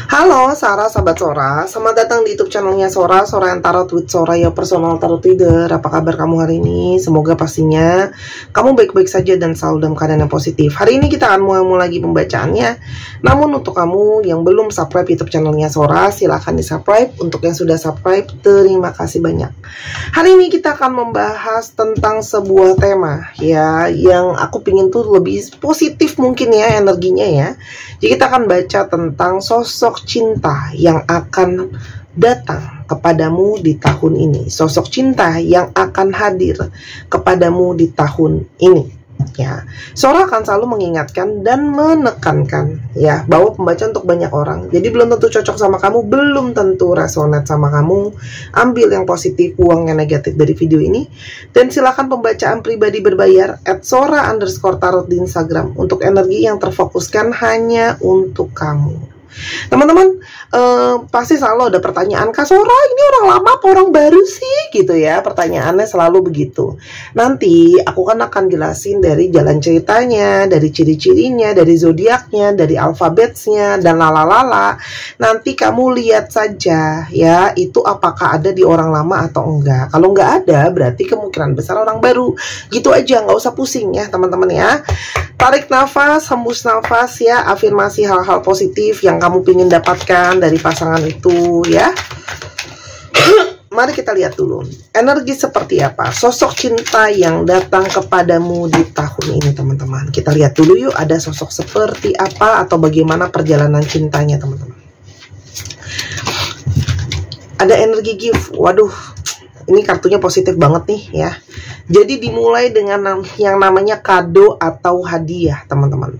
Halo Sarah, sahabat Sora. Selamat datang di YouTube channelnya Sora, Sora yang Tarot with Sora, your personal tarot reader. Apa kabar kamu hari ini? Semoga pastinya kamu baik-baik saja dan selalu dalam keadaan yang positif. Hari ini kita akan mulai lagi pembacaannya. Namun untuk kamu yang belum subscribe YouTube channelnya Sora, silahkan di subscribe. Untuk yang sudah subscribe, terima kasih banyak. Hari ini kita akan membahas tentang sebuah tema ya, yang aku pingin tuh lebih positif mungkin ya energinya ya. Jadi kita akan baca tentang sosok cinta yang akan datang kepadamu di tahun ini. Sosok cinta yang akan hadir kepadamu di tahun ini. Ya, Sora akan selalu mengingatkan dan menekankan ya bahwa pembacaan untuk banyak orang. Jadi belum tentu cocok sama kamu, belum tentu resonate sama kamu. Ambil yang positif, buang yang negatif dari video ini. Dan silakan pembacaan pribadi berbayar @sora_tarot di Instagram untuk energi yang terfokuskan hanya untuk kamu. Teman-teman pasti selalu ada pertanyaan, Kak Sora ini orang lama apa orang baru sih gitu ya, pertanyaannya selalu begitu. Nanti aku kan akan jelasin dari jalan ceritanya, dari ciri-cirinya, dari zodiaknya, dari alfabetnya dan lalalala. Nanti kamu lihat saja ya, itu apakah ada di orang lama atau enggak. Kalau enggak ada berarti kemungkinan besar orang baru. Gitu aja, nggak usah pusing ya teman-teman ya. Tarik nafas, hembus nafas ya, afirmasi hal-hal positif yang kamu ingin dapatkan dari pasangan itu ya. Mari kita lihat dulu energi seperti apa sosok cinta yang datang kepadamu di tahun ini teman-teman. Kita lihat dulu yuk, ada sosok seperti apa atau bagaimana perjalanan cintanya teman-teman. Ada energi gift, waduh ini kartunya positif banget nih ya. Jadi dimulai dengan yang namanya kado atau hadiah teman-teman.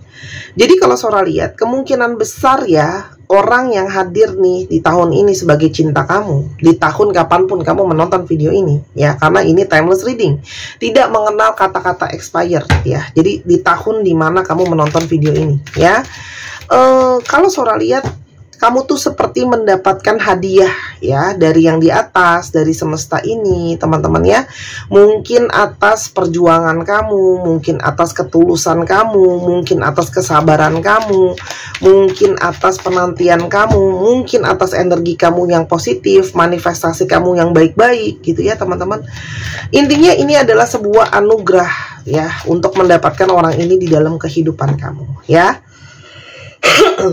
Jadi kalau Sora lihat kemungkinan besar ya, orang yang hadir nih di tahun ini sebagai cinta kamu, di tahun kapanpun kamu menonton video ini ya, karena ini timeless reading, tidak mengenal kata-kata expired ya. Jadi di tahun dimana kamu menonton video ini ya, kalau Sora lihat kamu tuh seperti mendapatkan hadiah ya dari yang di atas, dari semesta ini teman-teman ya. Mungkin atas perjuangan kamu, mungkin atas ketulusan kamu, mungkin atas kesabaran kamu, mungkin atas penantian kamu, mungkin atas energi kamu yang positif, manifestasi kamu yang baik-baik gitu ya teman-teman. Intinya ini adalah sebuah anugerah ya untuk mendapatkan orang ini di dalam kehidupan kamu ya.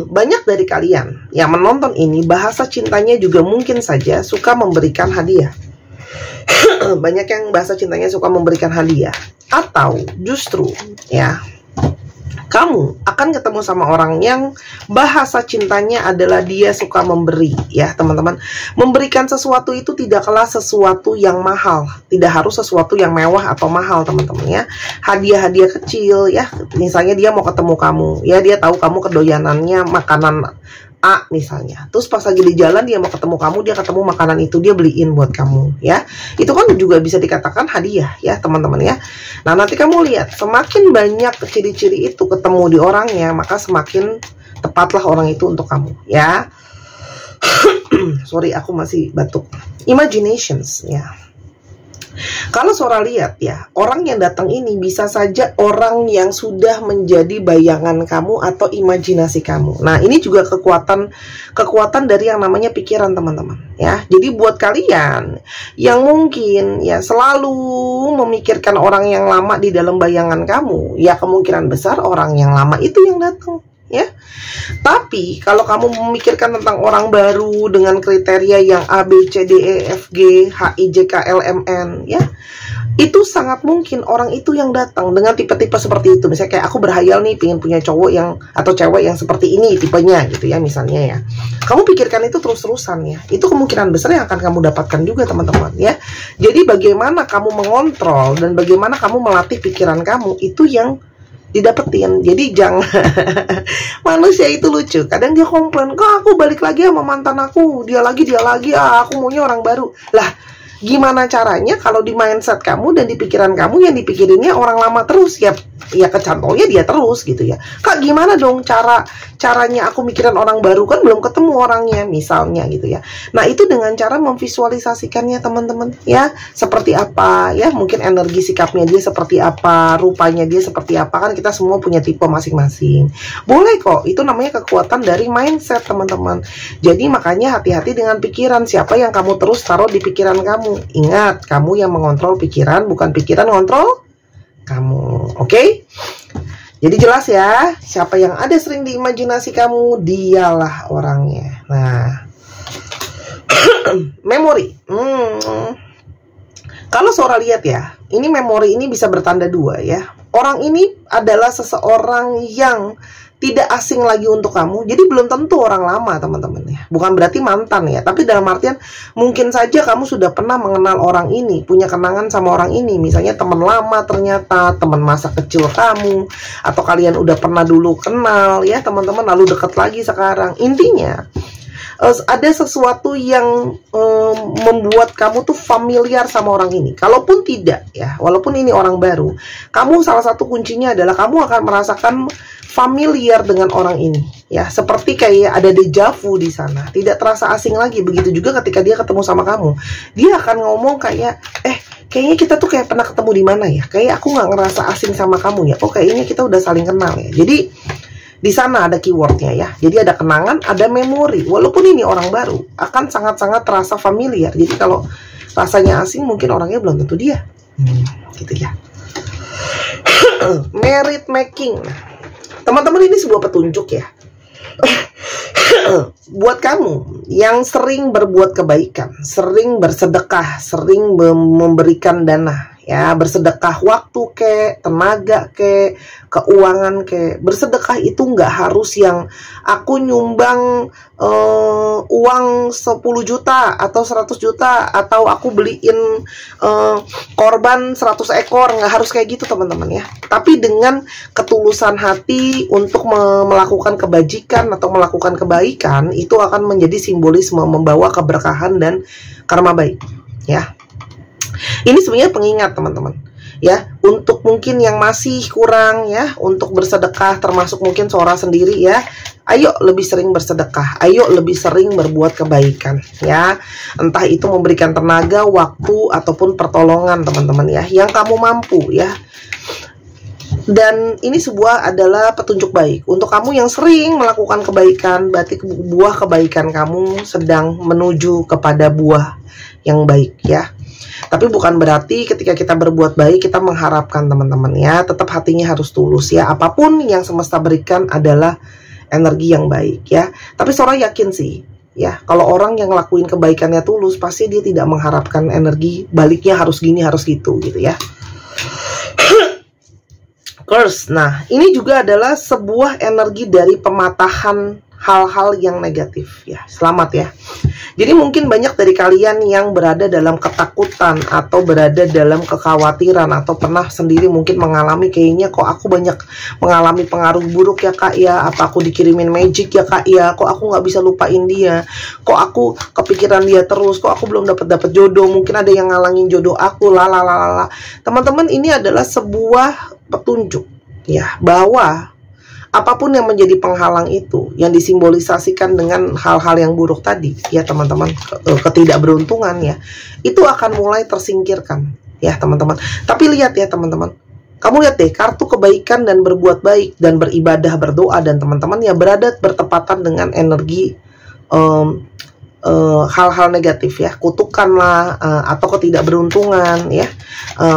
Banyak dari kalian yang menonton ini bahasa cintanya juga mungkin saja suka memberikan hadiah. Banyak yang bahasa cintanya suka memberikan hadiah. Atau justru ya, kamu akan ketemu sama orang yang bahasa cintanya adalah dia suka memberi ya teman-teman. Memberikan sesuatu itu tidaklah sesuatu yang mahal, tidak harus sesuatu yang mewah atau mahal teman-teman ya. Hadiah-hadiah kecil ya, misalnya dia mau ketemu kamu ya, dia tahu kamu kedoyanannya makanan A misalnya, terus pas lagi di jalan dia mau ketemu kamu, dia ketemu makanan itu, dia beliin buat kamu ya. Itu kan juga bisa dikatakan hadiah ya teman-teman ya. Nah nanti kamu lihat semakin banyak ciri-ciri itu ketemu di orangnya, maka semakin tepatlah orang itu untuk kamu ya. Sorry aku masih batuk. Imaginations ya. Kalau Sora lihat ya, orang yang datang ini bisa saja orang yang sudah menjadi bayangan kamu atau imajinasi kamu. Nah, ini juga kekuatan dari yang namanya pikiran teman-teman ya. Jadi buat kalian yang mungkin ya selalu memikirkan orang yang lama di dalam bayangan kamu, ya kemungkinan besar orang yang lama itu yang datang ya. Tapi kalau kamu memikirkan tentang orang baru dengan kriteria yang A, B, C, D, E, F, G, H, I, J, K, L, M, N ya, itu sangat mungkin orang itu yang datang dengan tipe-tipe seperti itu. Misalnya kayak aku berhayal nih pengen punya cowok yang atau cewek yang seperti ini tipenya gitu ya misalnya ya. Kamu pikirkan itu terus-terusan ya. Itu kemungkinan besar yang akan kamu dapatkan juga teman-teman ya. Jadi bagaimana kamu mengontrol dan bagaimana kamu melatih pikiran kamu itu yang didapetin. Jadi jangan manusia itu lucu, kadang dia komplain, kok aku balik lagi sama mantan aku, dia lagi aku maunya orang baru. Lah gimana caranya kalau di mindset kamu dan di pikiran kamu yang dipikirinnya orang lama terus ya, ya kecantolnya dia terus gitu ya. Kak, gimana dong caranya aku mikirin orang baru, kan belum ketemu orangnya misalnya gitu ya. Nah, itu dengan cara memvisualisasikannya teman-teman ya, seperti apa ya, mungkin energi sikapnya dia seperti apa, rupanya dia seperti apa, kan kita semua punya tipe masing-masing. Boleh kok, itu namanya kekuatan dari mindset teman-teman. Jadi makanya hati-hati dengan pikiran, siapa yang kamu terus taruh di pikiran kamu. Ingat, kamu yang mengontrol pikiran, bukan pikiran ngontrol kamu. Oke? Jadi jelas ya, siapa yang ada sering di imajinasi kamu, dialah orangnya. Nah, memori. Kalau Sora lihat ya, ini memori ini bisa bertanda dua ya. Orang ini adalah seseorang yang tidak asing lagi untuk kamu. Jadi belum tentu orang lama teman-teman ya. Bukan berarti mantan ya, tapi dalam artian mungkin saja kamu sudah pernah mengenal orang ini, punya kenangan sama orang ini. Misalnya teman lama ternyata, teman masa kecil kamu, atau kalian udah pernah dulu kenal ya teman-teman, lalu deket lagi sekarang. Intinya ada sesuatu yang membuat kamu tuh familiar sama orang ini. Kalaupun tidak ya, walaupun ini orang baru, kamu salah satu kuncinya adalah kamu akan merasakan familiar dengan orang ini ya, seperti kayak ada deja vu di sana, tidak terasa asing lagi. Begitu juga ketika dia ketemu sama kamu, dia akan ngomong kayak kayaknya kita tuh kayak pernah ketemu di mana ya, kayak aku nggak ngerasa asing sama kamu ya, oh kayaknya kita udah saling kenal ya. Jadi di sana ada keywordnya ya. Jadi ada kenangan, ada memori. Walaupun ini orang baru, akan sangat-sangat terasa familiar. Jadi kalau rasanya asing, mungkin orangnya belum tentu dia. Gitu ya. Merit making. Teman-teman, ini sebuah petunjuk ya. Buat kamu yang sering berbuat kebaikan, sering bersedekah, sering memberikan dana ya, bersedekah waktu tenaga keuangan bersedekah itu nggak harus yang aku nyumbang uang 10 juta atau 100 juta atau aku beliin korban 100 ekor, nggak harus kayak gitu teman-teman ya. Tapi dengan ketulusan hati untuk melakukan kebajikan atau melakukan kebaikan, itu akan menjadi simbolisme membawa keberkahan dan karma baik ya. Ini sebenarnya pengingat teman-teman ya, untuk mungkin yang masih kurang ya untuk bersedekah, termasuk mungkin Sora sendiri ya. Ayo lebih sering bersedekah, ayo lebih sering berbuat kebaikan ya. Entah itu memberikan tenaga, waktu ataupun pertolongan teman-teman ya, yang kamu mampu ya. Dan ini adalah petunjuk baik untuk kamu yang sering melakukan kebaikan. Berarti buah kebaikan kamu sedang menuju kepada buah yang baik ya. Tapi bukan berarti ketika kita berbuat baik kita mengharapkan teman-teman ya, tetap hatinya harus tulus ya. Apapun yang semesta berikan adalah energi yang baik ya. Tapi Sora yakin sih ya, kalau orang yang ngelakuin kebaikannya tulus, pasti dia tidak mengharapkan energi baliknya harus gini harus gitu ya. Curse. Nah, ini juga adalah sebuah energi dari pematahan hal-hal yang negatif ya. Selamat ya. Jadi mungkin banyak dari kalian yang berada dalam ketakutan atau berada dalam kekhawatiran atau pernah sendiri mungkin mengalami kayaknya kok aku banyak mengalami pengaruh buruk ya kak ya, apa aku dikirimin magic ya kak ya, kok aku nggak bisa lupain dia, kok aku kepikiran dia terus, kok aku belum dapat jodoh, mungkin ada yang ngalangin jodoh aku, lalalala. Teman-teman, ini adalah sebuah petunjuk ya, bahwa apapun yang menjadi penghalang itu, yang disimbolisasikan dengan hal-hal yang buruk tadi, ya teman-teman, ketidakberuntungan ya, itu akan mulai tersingkirkan, ya teman-teman. Tapi lihat ya teman-teman, kamu lihat deh, kartu kebaikan dan berbuat baik dan beribadah, berdoa, dan teman-teman ya bertepatan dengan energi hal-hal negatif ya, kutukan lah, atau ketidakberuntungan ya,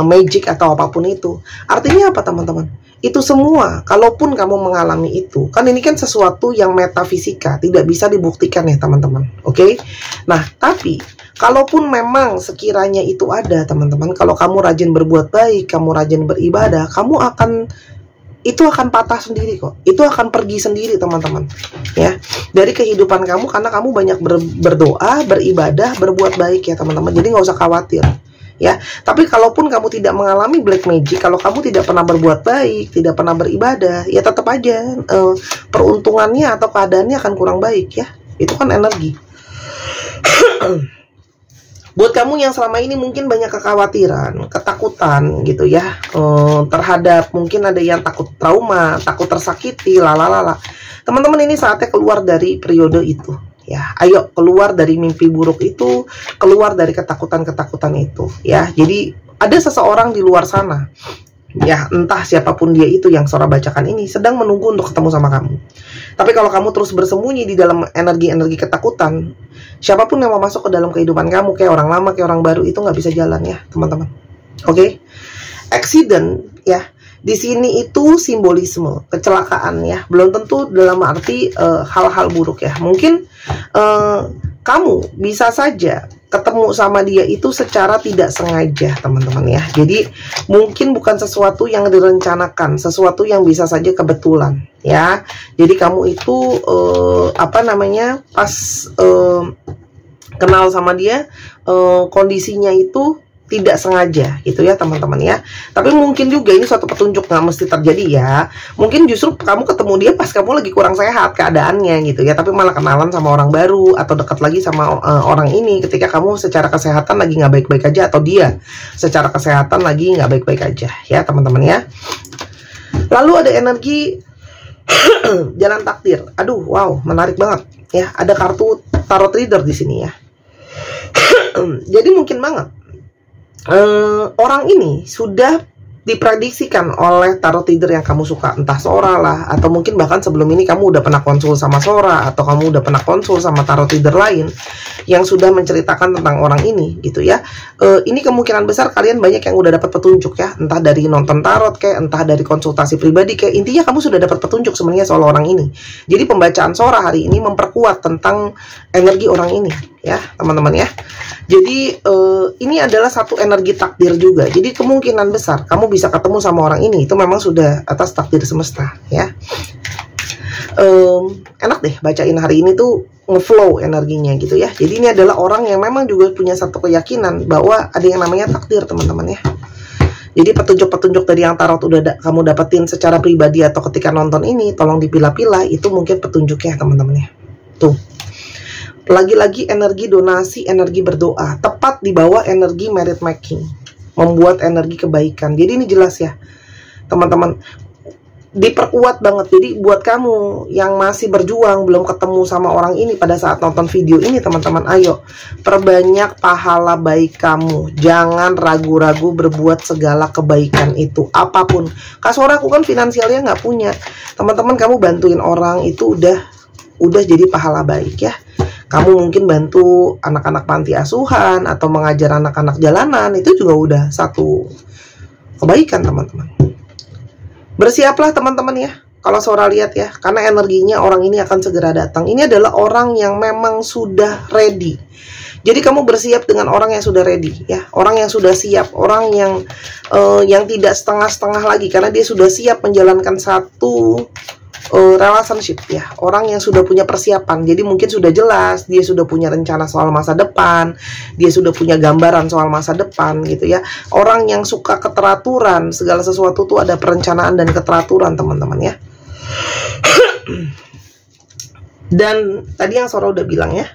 magic atau apapun itu. Artinya apa teman-teman? Itu semua, kalaupun kamu mengalami itu, kan ini kan sesuatu yang metafisika, tidak bisa dibuktikan ya teman-teman. Oke? Nah, tapi kalaupun memang sekiranya itu ada teman-teman, kalau kamu rajin berbuat baik, kamu rajin beribadah, itu akan patah sendiri kok. Itu akan pergi sendiri teman-teman ya, dari kehidupan kamu, karena kamu banyak berdoa, beribadah, berbuat baik ya teman-teman. Jadi nggak usah khawatir ya. Tapi kalaupun kamu tidak mengalami black magic, kalau kamu tidak pernah berbuat baik, tidak pernah beribadah, ya tetap aja peruntungannya atau keadaannya akan kurang baik ya. Itu kan energi. Buat kamu yang selama ini mungkin banyak kekhawatiran, ketakutan gitu ya, terhadap mungkin ada yang takut trauma, takut tersakiti, lalalala. Teman-teman, ini saatnya keluar dari periode itu. Ya, ayo keluar dari mimpi buruk itu, keluar dari ketakutan-ketakutan itu. Ya, jadi ada seseorang di luar sana, ya entah siapapun dia itu yang Sora bacakan ini, sedang menunggu untuk ketemu sama kamu. Tapi kalau kamu terus bersembunyi di dalam energi-energi ketakutan, siapapun yang mau masuk ke dalam kehidupan kamu, kayak orang lama, kayak orang baru, itu nggak bisa jalan ya teman-teman. Oke? Accident ya, di sini itu simbolisme kecelakaan ya, belum tentu dalam arti hal-hal buruk ya. Mungkin kamu bisa saja ketemu sama dia itu secara tidak sengaja teman-teman ya. Jadi mungkin bukan sesuatu yang direncanakan, sesuatu yang bisa saja kebetulan ya. Jadi kamu itu pas kenal sama dia, kondisinya itu tidak sengaja gitu ya teman-teman ya. Tapi mungkin juga ini suatu petunjuk, nggak mesti terjadi ya. Mungkin justru kamu ketemu dia pas kamu lagi kurang sehat keadaannya gitu ya, tapi malah kenalan sama orang baru atau dekat lagi sama orang ini ketika kamu secara kesehatan lagi nggak baik-baik aja, atau dia secara kesehatan lagi nggak baik-baik aja ya teman-teman ya. Lalu ada energi jalan takdir. Aduh, wow, menarik banget ya. Ada kartu tarot reader di sini ya. Jadi mungkin banget orang ini sudah diprediksikan oleh tarot reader yang kamu suka, entah Sora lah, atau mungkin bahkan sebelum ini kamu udah pernah konsul sama Sora, atau kamu udah pernah konsul sama tarot reader lain yang sudah menceritakan tentang orang ini gitu ya. Ini kemungkinan besar kalian banyak yang udah dapat petunjuk ya, entah dari nonton tarot kayak, entah dari konsultasi pribadi kayak, intinya kamu sudah dapat petunjuk sebenarnya soal orang ini. Jadi pembacaan Sora hari ini memperkuat tentang energi orang ini ya teman-teman ya. Jadi ini adalah satu energi takdir juga. Jadi kemungkinan besar kamu bisa ketemu sama orang ini, itu memang sudah atas takdir semesta ya. Enak deh bacain hari ini tuh, ngeflow energinya gitu ya. Jadi ini adalah orang yang memang juga punya satu keyakinan bahwa ada yang namanya takdir teman-teman ya. Jadi petunjuk-petunjuk dari yang tarot udah kamu dapetin secara pribadi atau ketika nonton ini, tolong dipilah-pilah, itu mungkin petunjuknya teman-teman ya. Tuh, lagi-lagi energi donasi, energi berdoa, tepat di bawah energi merit making, membuat energi kebaikan. Jadi ini jelas ya teman-teman, diperkuat banget. Jadi buat kamu yang masih berjuang belum ketemu sama orang ini pada saat nonton video ini teman-teman, ayo perbanyak pahala baik kamu. Jangan ragu-ragu berbuat segala kebaikan itu apapun. Kak Sora, aku kan finansialnya nggak punya. Teman-teman, kamu bantuin orang itu udah jadi pahala baik ya. Kamu mungkin bantu anak-anak panti asuhan atau mengajar anak-anak jalanan, itu juga udah satu kebaikan teman-teman. Bersiaplah teman-teman ya, kalau Sora lihat ya, karena energinya orang ini akan segera datang. Ini adalah orang yang memang sudah ready. Jadi kamu bersiap dengan orang yang sudah ready ya, orang yang sudah siap, orang yang tidak setengah-setengah lagi, karena dia sudah siap menjalankan satu relationship ya, orang yang sudah punya persiapan. Jadi mungkin sudah jelas, dia sudah punya rencana soal masa depan, dia sudah punya gambaran soal masa depan gitu ya. Orang yang suka keteraturan, segala sesuatu tuh ada perencanaan dan keteraturan teman-teman ya. Dan tadi yang Sora udah bilang ya,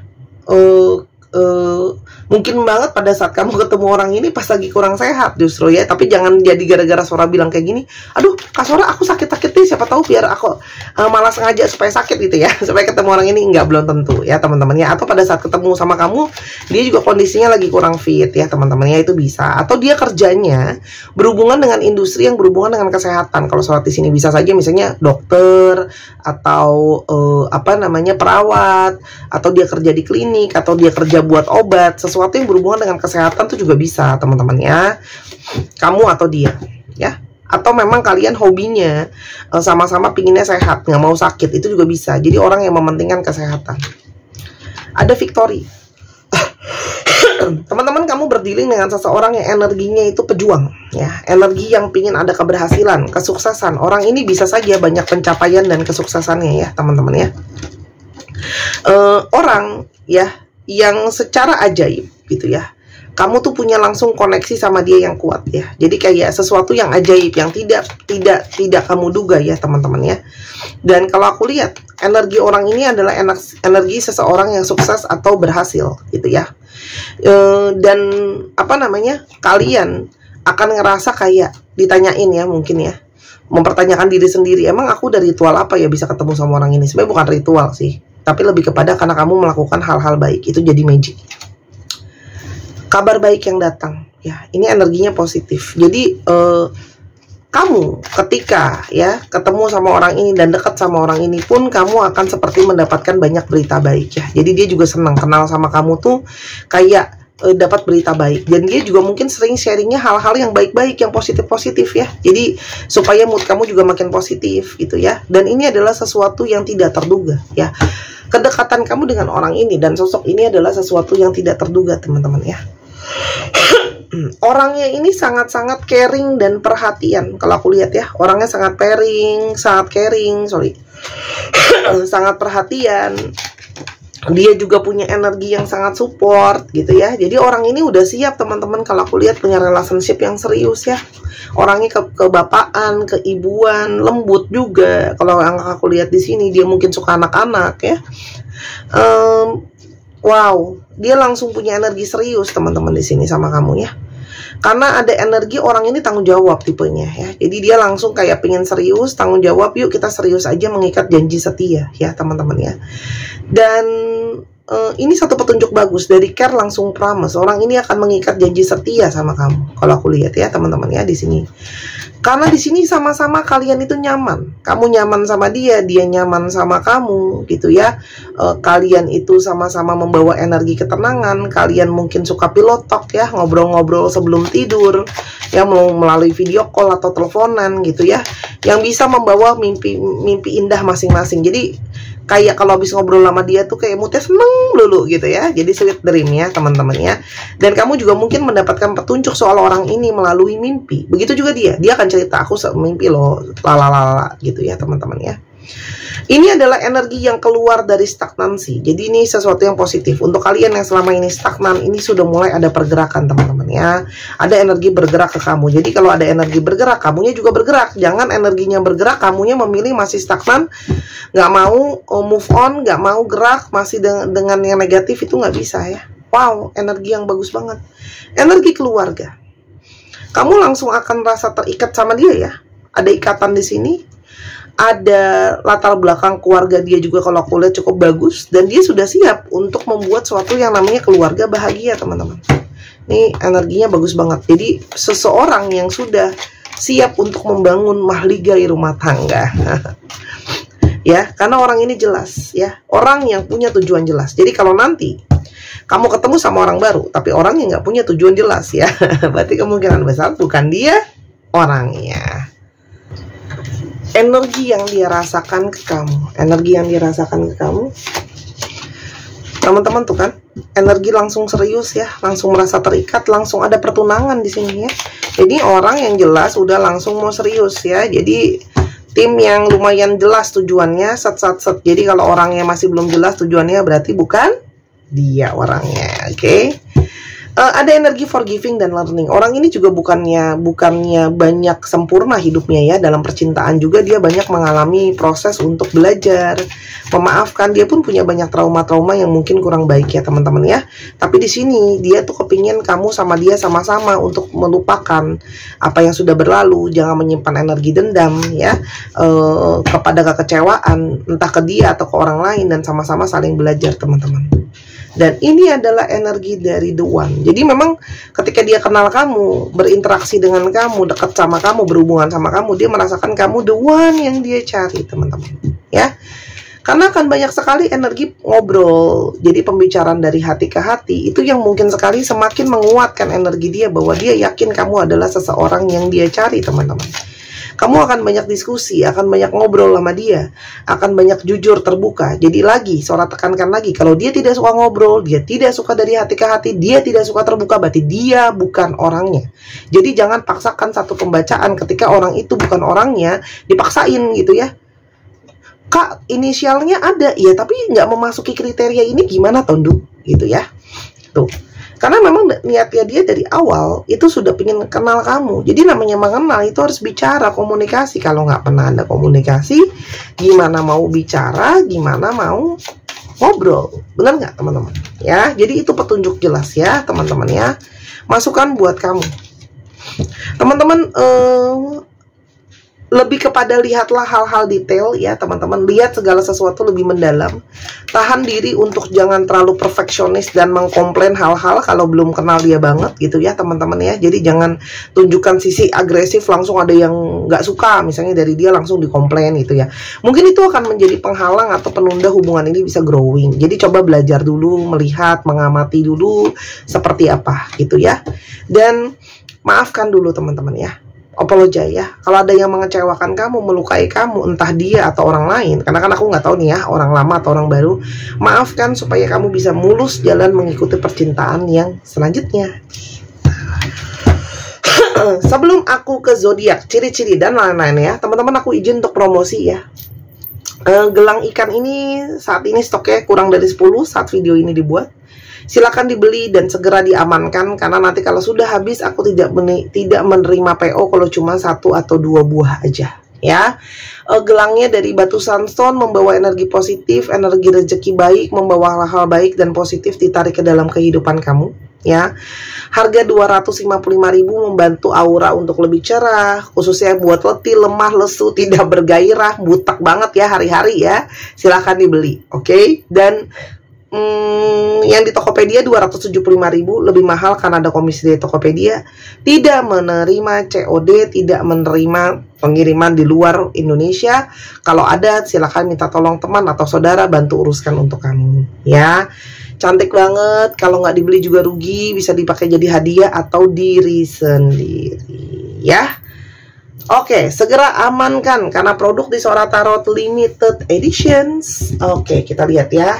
mungkin banget pada saat kamu ketemu orang ini pas lagi kurang sehat justru ya. Tapi jangan jadi gara-gara Sora bilang kayak gini, aduh Kak Sora aku sakit-sakit nih, siapa tahu biar aku malah sengaja supaya sakit gitu ya, supaya ketemu orang ini. Enggak, belum tentu ya teman-teman ya. Atau pada saat ketemu sama kamu dia juga kondisinya lagi kurang fit ya teman-teman ya, itu bisa. Atau dia kerjanya berhubungan dengan industri yang berhubungan dengan kesehatan. Kalau Sora di sini bisa saja misalnya dokter atau perawat, atau dia kerja di klinik, atau dia kerja buat obat. Sesuatu yang berhubungan dengan kesehatan tuh juga bisa teman-teman ya, kamu atau dia ya. Atau memang kalian hobinya sama-sama pinginnya sehat, nggak mau sakit, itu juga bisa. Jadi orang yang mementingkan kesehatan. Ada victory. Teman-teman, kamu berdealing dengan seseorang yang energinya itu pejuang ya, energi yang pingin ada keberhasilan, kesuksesan. Orang ini bisa saja banyak pencapaian dan kesuksesannya ya teman-teman ya. Orang ya yang secara ajaib gitu ya, kamu tuh punya langsung koneksi sama dia yang kuat ya. Jadi kayak sesuatu yang ajaib yang tidak kamu duga ya teman-teman ya. Dan kalau aku lihat energi orang ini adalah energi seseorang yang sukses atau berhasil gitu ya. Dan apa namanya, kalian akan ngerasa kayak ditanyain ya, mungkin ya, mempertanyakan diri sendiri, emang aku dari ritual apa ya bisa ketemu sama orang ini. Sebenarnya bukan ritual sih, tapi lebih kepada karena kamu melakukan hal-hal baik, itu jadi magic. Kabar baik yang datang ya, ini energinya positif. Jadi kamu ketika ya ketemu sama orang ini dan dekat sama orang ini pun, kamu akan seperti mendapatkan banyak berita baik ya. Jadi dia juga senang kenal sama kamu tuh kayak dapat berita baik, dan dia juga mungkin sering sharingnya hal-hal yang baik-baik, yang positif-positif ya. Jadi supaya mood kamu juga makin positif gitu ya. Dan ini adalah sesuatu yang tidak terduga ya. Kedekatan kamu dengan orang ini dan sosok ini adalah sesuatu yang tidak terduga teman-teman ya. Orangnya ini sangat-sangat caring dan perhatian. Kalau aku lihat ya, orangnya sangat caring, sangat perhatian. Dia juga punya energi yang sangat support gitu ya. Jadi orang ini udah siap teman-teman, kalau aku lihat punya relationship yang serius ya. Orangnya kebapaan, keibuan, lembut juga. Kalau yang aku lihat di sini, dia mungkin suka anak-anak ya. Wow, dia langsung punya energi serius teman-teman di sini sama kamu ya. Karena ada energi orang ini tanggung jawab tipenya ya. Jadi dia langsung kayak pengen serius, tanggung jawab, yuk kita serius aja mengikat janji setia ya teman-teman ya. Dan ini satu petunjuk bagus dari care langsung promise. Orang ini akan mengikat janji setia sama kamu. Kalau aku lihat ya teman-teman ya di sini. Karena di sini sama-sama kalian itu nyaman. Kamu nyaman sama dia, dia nyaman sama kamu gitu ya. Kalian itu sama-sama membawa energi ketenangan. Kalian mungkin suka pillow talk ya, ngobrol-ngobrol sebelum tidur ya, mau melalui video call atau teleponan gitu ya, yang bisa membawa mimpi indah masing-masing. Jadi kayak kalau habis ngobrol sama dia tuh kayak moodnya seneng dulu gitu ya. Jadi sweet dream ya teman-teman ya. Dan kamu juga mungkin mendapatkan petunjuk soal orang ini melalui mimpi. Begitu juga dia akan cerita, aku mimpi loh, lalala gitu ya teman-teman ya. Ini adalah energi yang keluar dari stagnansi. Jadi ini sesuatu yang positif. Untuk kalian yang selama ini stagnan, ini sudah mulai ada pergerakan teman-teman ya. Ada energi bergerak ke kamu. Jadi kalau ada energi bergerak, kamunya juga bergerak. Jangan energinya bergerak, kamunya memilih masih stagnan, nggak mau move on, nggak mau gerak, masih dengan yang negatif, itu nggak bisa ya. Wow, energi yang bagus banget. Energi keluarga. Kamu langsung akan merasa terikat sama dia ya. Ada ikatan di sini. Ada latar belakang keluarga dia juga kalau aku lihat cukup bagus. Dan dia sudah siap untuk membuat suatu yang namanya keluarga bahagia teman-teman. Ini energinya bagus banget. Jadi seseorang yang sudah siap untuk membangun mahligai rumah tangga. Ya, karena orang ini jelas ya. Orang yang punya tujuan jelas. Jadi kalau nanti kamu ketemu sama orang baru, tapi orang yang nggak punya tujuan jelas ya, berarti kemungkinan besar bukan dia orangnya. Energi yang dia rasakan ke kamu, teman-teman tuh kan, energi langsung serius ya, langsung merasa terikat, langsung ada pertunangan di sini ya. Jadi orang yang jelas udah langsung mau serius ya. Jadi tim yang lumayan jelas tujuannya, set. Jadi kalau orangnya masih belum jelas tujuannya, berarti bukan dia orangnya, oke? Ada energi forgiving dan learning. Orang ini juga bukannya banyak sempurna hidupnya ya. Dalam percintaan juga dia banyak mengalami proses untuk belajar, memaafkan. Dia pun punya banyak trauma-trauma yang mungkin kurang baik ya teman-teman ya. Tapi di sini dia tuh kepingin kamu sama dia sama-sama untuk melupakan apa yang sudah berlalu. Jangan menyimpan energi dendam ya, kepada kekecewaan entah ke dia atau ke orang lain, dan sama-sama saling belajar teman-teman. Dan ini adalah energi dari The One. Jadi memang ketika dia kenal kamu, berinteraksi dengan kamu, dekat sama kamu, berhubungan sama kamu, dia merasakan kamu The One yang dia cari teman-teman ya. Karena akan banyak sekali energi ngobrol. Jadi pembicaraan dari hati ke hati, itu yang mungkin sekali semakin menguatkan energi dia, bahwa dia yakin kamu adalah seseorang yang dia cari teman-teman. Kamu akan banyak diskusi, akan banyak ngobrol sama dia, akan banyak jujur, terbuka. Jadi lagi, Sora tekankan lagi, kalau dia tidak suka ngobrol, dia tidak suka dari hati ke hati, dia tidak suka terbuka, berarti dia bukan orangnya. Jadi jangan paksakan satu pembacaan ketika orang itu bukan orangnya, dipaksain gitu ya. Kak, inisialnya ada, ya tapi nggak memasuki kriteria ini, gimana Tondu? Gitu ya. Tuh. Karena memang niatnya dia dari awal itu sudah pengen kenal kamu. Jadi namanya mengenal itu harus bicara, komunikasi. Kalau nggak pernah ada komunikasi, gimana mau bicara, gimana mau ngobrol. Benar nggak teman-teman? Ya, jadi itu petunjuk jelas ya teman-teman ya. Masukan buat kamu. Teman-teman, lebih kepada lihatlah hal-hal detail ya teman-teman. Lihat segala sesuatu lebih mendalam. Tahan diri untuk jangan terlalu perfeksionis dan mengkomplain hal-hal kalau belum kenal dia banget gitu ya teman-teman ya. Jadi jangan tunjukkan sisi agresif langsung ada yang nggak suka misalnya dari dia langsung dikomplain gitu ya. Mungkin itu akan menjadi penghalang atau penunda hubungan ini bisa growing. Jadi coba belajar dulu, melihat, mengamati dulu seperti apa gitu ya. Dan maafkan dulu teman-teman ya. Apologize ya, kalau ada yang mengecewakan kamu, melukai kamu, entah dia atau orang lain, karena kan aku nggak tahu nih ya, orang lama atau orang baru, maafkan supaya kamu bisa mulus jalan mengikuti percintaan yang selanjutnya. Sebelum aku ke zodiak, ciri-ciri dan lain-lain ya, teman-teman aku izin untuk promosi ya. Gelang ikan ini saat ini stoknya kurang dari 10 saat video ini dibuat. Silakan dibeli dan segera diamankan karena nanti kalau sudah habis aku tidak menerima PO kalau cuma 1 atau 2 buah aja ya. Gelangnya dari batu sunstone, membawa energi positif, energi rezeki baik, membawa hal-hal baik dan positif ditarik ke dalam kehidupan kamu ya. Harga 255.000, membantu aura untuk lebih cerah, khususnya buat letih, lemah, lesu, tidak bergairah, butek banget ya hari-hari ya. Silahkan dibeli, oke? Dan yang di Tokopedia 275.000, lebih mahal karena ada komisi dari Tokopedia. Tidak menerima COD, tidak menerima pengiriman di luar Indonesia. Kalau ada silakan minta tolong teman atau saudara bantu uruskan untuk kamu ya. Cantik banget, kalau nggak dibeli juga rugi, bisa dipakai jadi hadiah atau diri sendiri ya. Oke, segera amankan karena produk di Sora Tarot Limited Editions. Oke, kita lihat ya.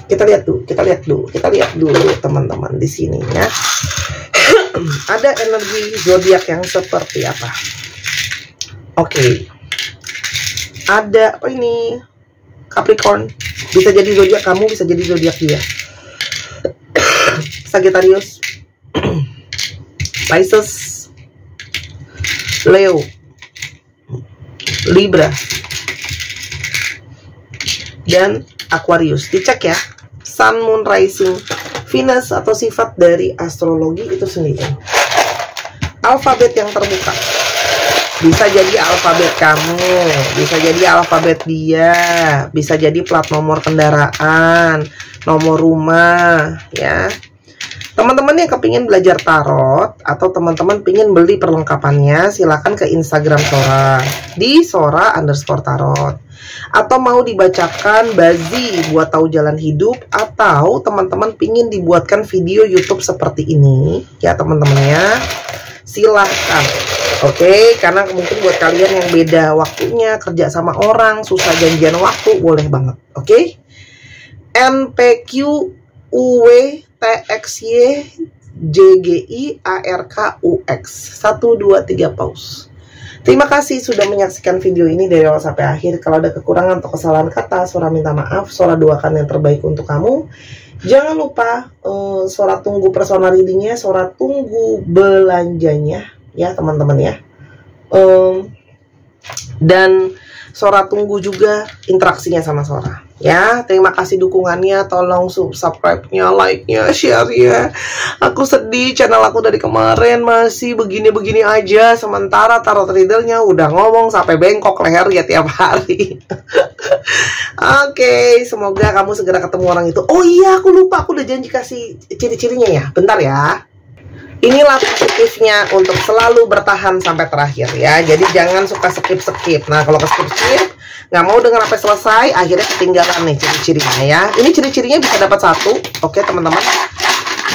Kita lihat dulu teman-teman di sini ya. Ada energi zodiak yang seperti apa? Oke. Ada apa ini? Capricorn. Bisa jadi zodiak kamu, bisa jadi zodiak dia. Sagittarius. Pisces. Leo. Libra. Dan Aquarius. Dicek ya. Sun, Moon, Rising, Venus atau sifat dari astrologi itu sendiri. Alfabet yang terbuka. Bisa jadi alfabet kamu, bisa jadi alfabet dia, bisa jadi plat nomor kendaraan, nomor rumah, ya. Teman-teman yang kepingin belajar tarot atau teman-teman pingin beli perlengkapannya, silakan ke Instagram Sora di Sora_tarot. Atau mau dibacakan bazi buat tahu jalan hidup, atau teman-teman pingin dibuatkan video YouTube seperti ini ya teman-teman ya, silahkan. Oke, karena mungkin buat kalian yang beda waktunya, kerja sama orang, susah janjian waktu, boleh banget. Oke, NPQ UW TXY JGI ARKUX 1 2 3 pause. Terima kasih sudah menyaksikan video ini dari awal sampai akhir. Kalau ada kekurangan atau kesalahan kata, Sora minta maaf. Sora doakan yang terbaik untuk kamu. Jangan lupa Sora tunggu personal readingnya, Sora tunggu belanjanya ya teman-teman ya. Dan Sora tunggu juga interaksinya sama Sora ya. Terima kasih dukungannya, tolong subscribe-nya, like-nya, share-nya. Aku sedih, channel aku dari kemarin masih begini-begini aja, sementara tarot readernya udah ngomong sampai bengkok leher ya tiap hari. Oke, semoga kamu segera ketemu orang itu. Oh iya, aku lupa, aku udah janji kasih ciri-cirinya ya. Bentar ya. Inilah positifnya untuk selalu bertahan sampai terakhir ya. Jadi jangan suka skip-skip. Nah, kalau skip-skip nggak mau dengar sampai selesai, akhirnya ketinggalan nih ciri-cirinya ya. Ini ciri-cirinya bisa dapat 1, oke teman-teman.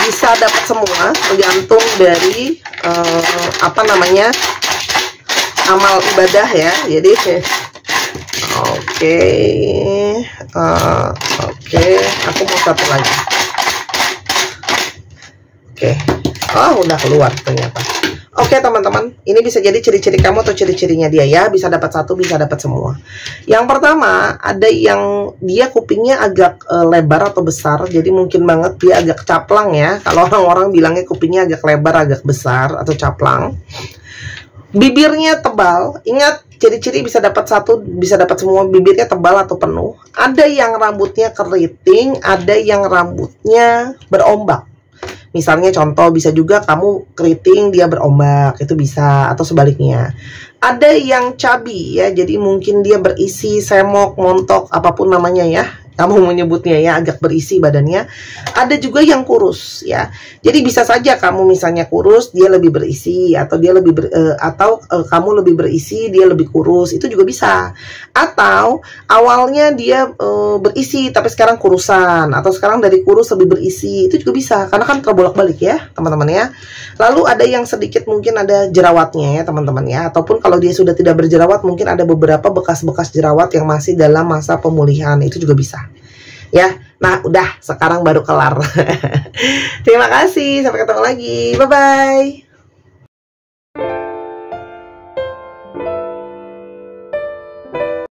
Bisa dapat semua, tergantung dari apa namanya, amal ibadah ya. Jadi oke, aku mau satu lagi. Oke. Oh, udah keluar ternyata. Oke teman-teman, ini bisa jadi ciri-ciri kamu atau ciri-cirinya dia ya. Bisa dapat satu, bisa dapat semua. Yang pertama, ada yang dia kupingnya agak lebar atau besar. Jadi mungkin banget dia agak caplang ya. Kalau orang-orang bilangnya kupingnya agak lebar, agak besar atau caplang. Bibirnya tebal. Ingat, ciri-ciri bisa dapat satu, bisa dapat semua. Bibirnya tebal atau penuh. Ada yang rambutnya keriting, ada yang rambutnya berombak. Misalnya contoh, bisa juga kamu keriting dia berombak, itu bisa, atau sebaliknya. Ada yang cabi ya, jadi mungkin dia berisi, semok, montok, apapun namanya ya, kamu menyebutnya ya, agak berisi badannya. Ada juga yang kurus ya. Jadi bisa saja kamu misalnya kurus, dia lebih berisi, atau dia lebih kamu lebih berisi, dia lebih kurus, itu juga bisa. Atau awalnya dia berisi tapi sekarang kurusan, atau sekarang dari kurus lebih berisi, itu juga bisa. Karena kan terbolak-balik ya, teman-teman ya. Lalu ada yang sedikit mungkin ada jerawatnya ya, teman-teman ya. Ataupun kalau dia sudah tidak berjerawat, mungkin ada beberapa bekas-bekas jerawat yang masih dalam masa pemulihan, itu juga bisa. Ya, nah udah, sekarang baru kelar. Terima kasih, sampai ketemu lagi, bye-bye.